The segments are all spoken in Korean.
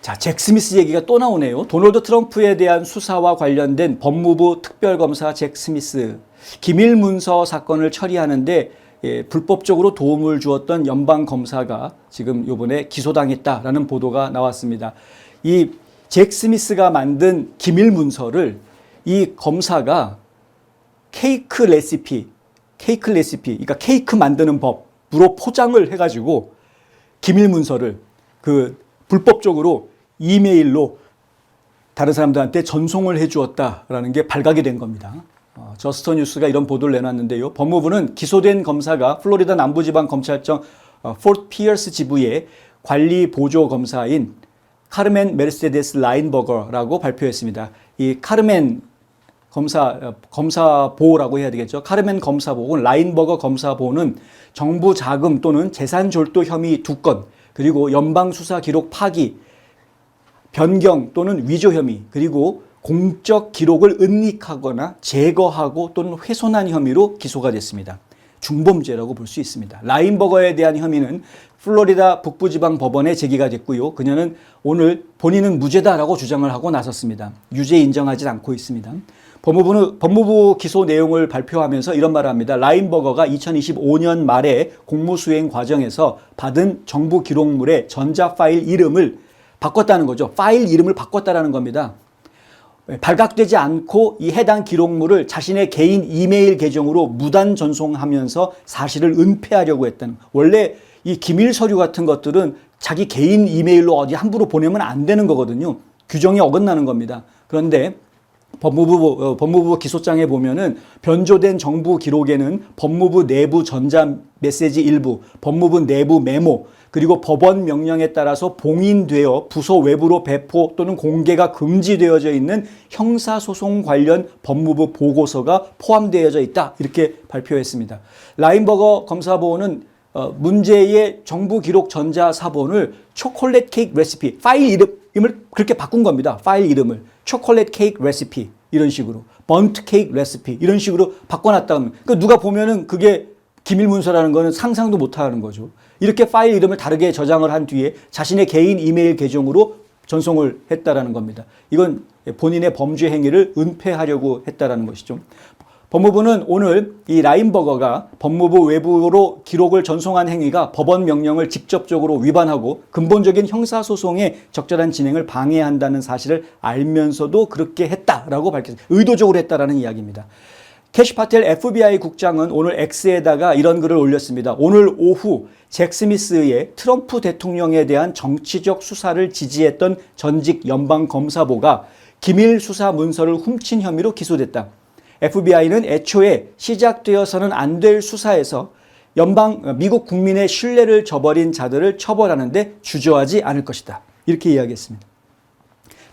자, 잭 스미스 얘기가 또 나오네요. 도널드 트럼프에 대한 수사와 관련된 법무부 특별검사 잭 스미스. 기밀 문서 사건을 처리하는데 불법적으로 도움을 주었던 연방검사가 지금 이번에 기소당했다라는 보도가 나왔습니다. 이 잭 스미스가 만든 기밀 문서를 이 검사가 케이크 레시피, 그러니까 케이크 만드는 법으로 포장을 해가지고 기밀 문서를 불법적으로 이메일로 다른 사람들한테 전송을 해 주었다라는 게 발각이 된 겁니다. 저스터 뉴스가 이런 보도를 내놨는데요. 법무부는 기소된 검사가 플로리다 남부지방검찰청 포트 피어스 지부의 관리 보조 검사인 카르멘 메르세데스 라인버거라고 발표했습니다. 이 카르멘 검사보라고 해야 되겠죠. 카르멘 검사보는 라인버거 검사보는 정부 자금 또는 재산 졸도 혐의 2건, 그리고 연방 수사 기록 파기, 변경 또는 위조 혐의, 그리고 공적 기록을 은닉하거나 제거하고 또는 훼손한 혐의로 기소가 됐습니다. 중범죄라고 볼 수 있습니다. 라인버거에 대한 혐의는 플로리다 북부지방 법원에 제기가 됐고요. 그녀는 오늘 본인은 무죄다라고 주장을 하고 나섰습니다. 유죄 인정하지 않고 있습니다. 법무부 기소 내용을 발표하면서 이런 말을 합니다. 라인버거가 2025년 말에 공무수행 과정에서 받은 정부 기록물의 전자 파일 이름을 바꿨다는 거죠. 파일 이름을 바꿨다라는 겁니다. 발각되지 않고 이 해당 기록물을 자신의 개인 이메일 계정으로 무단 전송하면서 사실을 은폐하려고 했다는, 원래 이 기밀 서류 같은 것들은 자기 개인 이메일로 어디 함부로 보내면 안 되는 거거든요. 규정이 어긋나는 겁니다. 그런데 법무부 기소장에 보면은 변조된 정부 기록에는 법무부 내부 전자 메시지 일부, 법무부 내부 메모, 그리고 법원 명령에 따라서 봉인되어 부서 외부로 배포 또는 공개가 금지되어져 있는 형사소송 관련 법무부 보고서가 포함되어져 있다, 이렇게 발표했습니다. 라인버거 검사보는 문제의 정부 기록 전자 사본을 초콜릿 케이크 레시피, 파일 이름을 그렇게 바꾼 겁니다. 파일 이름을 초콜릿 케이크 레시피 이런 식으로, 번트 케이크 레시피 이런 식으로 바꿔놨다 하면, 그러니까 누가 보면은 그게 기밀 문서라는 거는 상상도 못하는 거죠. 이렇게 파일 이름을 다르게 저장을 한 뒤에 자신의 개인 이메일 계정으로 전송을 했다라는 겁니다. 이건 본인의 범죄 행위를 은폐하려고 했다라는 것이죠. 법무부는 오늘 이 라인버거가 법무부 외부로 기록을 전송한 행위가 법원 명령을 직접적으로 위반하고 근본적인 형사소송의 적절한 진행을 방해한다는 사실을 알면서도 그렇게 했다라고 밝혔습니다. 의도적으로 했다라는 이야기입니다. 캐시 파텔 FBI 국장은 오늘 X에다가 이런 글을 올렸습니다. 오늘 오후 잭 스미스의 트럼프 대통령에 대한 정치적 수사를 지지했던 전직 연방검사보가 기밀 수사 문서를 훔친 혐의로 기소됐다. FBI는 애초에 시작되어서는 안 될 수사에서 미국 국민의 신뢰를 저버린 자들을 처벌하는데 주저하지 않을 것이다, 이렇게 이야기했습니다.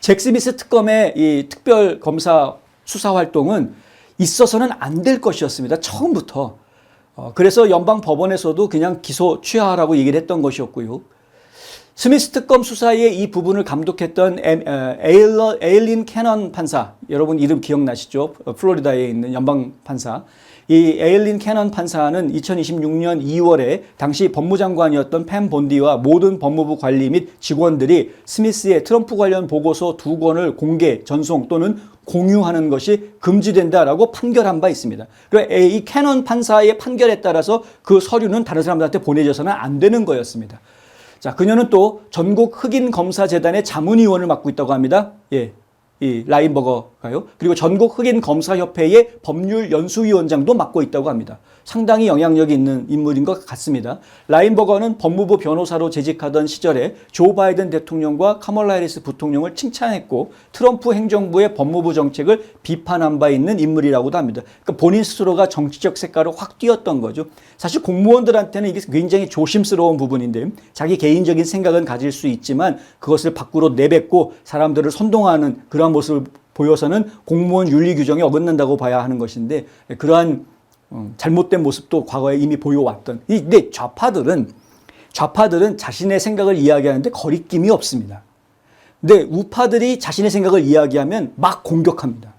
잭 스미스 특검의 이 특별 검사 수사 활동은 있어서는 안 될 것이었습니다. 처음부터. 그래서 연방 법원에서도 그냥 기소 취하하라고 얘기를 했던 것이었고요. 스미스 특검 수사의 이 부분을 감독했던 에일린 캐넌 판사, 여러분 이름 기억나시죠? 플로리다에 있는 연방 판사. 이 에일린 캐넌 판사는 2026년 2월에 당시 법무장관이었던 팸 본디와 모든 법무부 관리 및 직원들이 스미스의 트럼프 관련 보고서 2권을 공개, 전송 또는 공유하는 것이 금지된다라고 판결한 바 있습니다. 그리고 이 캐넌 판사의 판결에 따라서 그 서류는 다른 사람들한테 보내져서는 안 되는 거였습니다. 자, 그녀는 또 전국 흑인 검사 재단의 자문위원을 맡고 있다고 합니다. 이 라인버거가요. 그리고 전국 흑인 검사협회의 법률 연수위원장도 맡고 있다고 합니다. 상당히 영향력이 있는 인물인 것 같습니다. 라인버거는 법무부 변호사로 재직하던 시절에 조 바이든 대통령과 카멀라 해리스 부통령을 칭찬했고 트럼프 행정부의 법무부 정책을 비판한 바 있는 인물이라고도 합니다. 그러니까 본인 스스로가 정치적 색깔을 확 띄었던 거죠. 사실 공무원들한테는 이게 굉장히 조심스러운 부분인데 자기 개인적인 생각은 가질 수 있지만 그것을 밖으로 내뱉고 사람들을 선동하는 그러한 모습을 보여서는 공무원 윤리 규정에 어긋난다고 봐야 하는 것인데, 그러한 잘못된 모습도 과거에 이미 보여왔던. 근데 좌파들은 자신의 생각을 이야기하는데 거리낌이 없습니다. 근데 우파들이 자신의 생각을 이야기하면 막 공격합니다.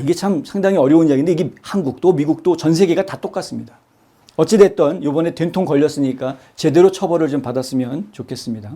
이게 참 상당히 어려운 이야기인데 이게 한국도 미국도 전 세계가 다 똑같습니다. 어찌됐든 이번에 된통 걸렸으니까 제대로 처벌을 좀 받았으면 좋겠습니다.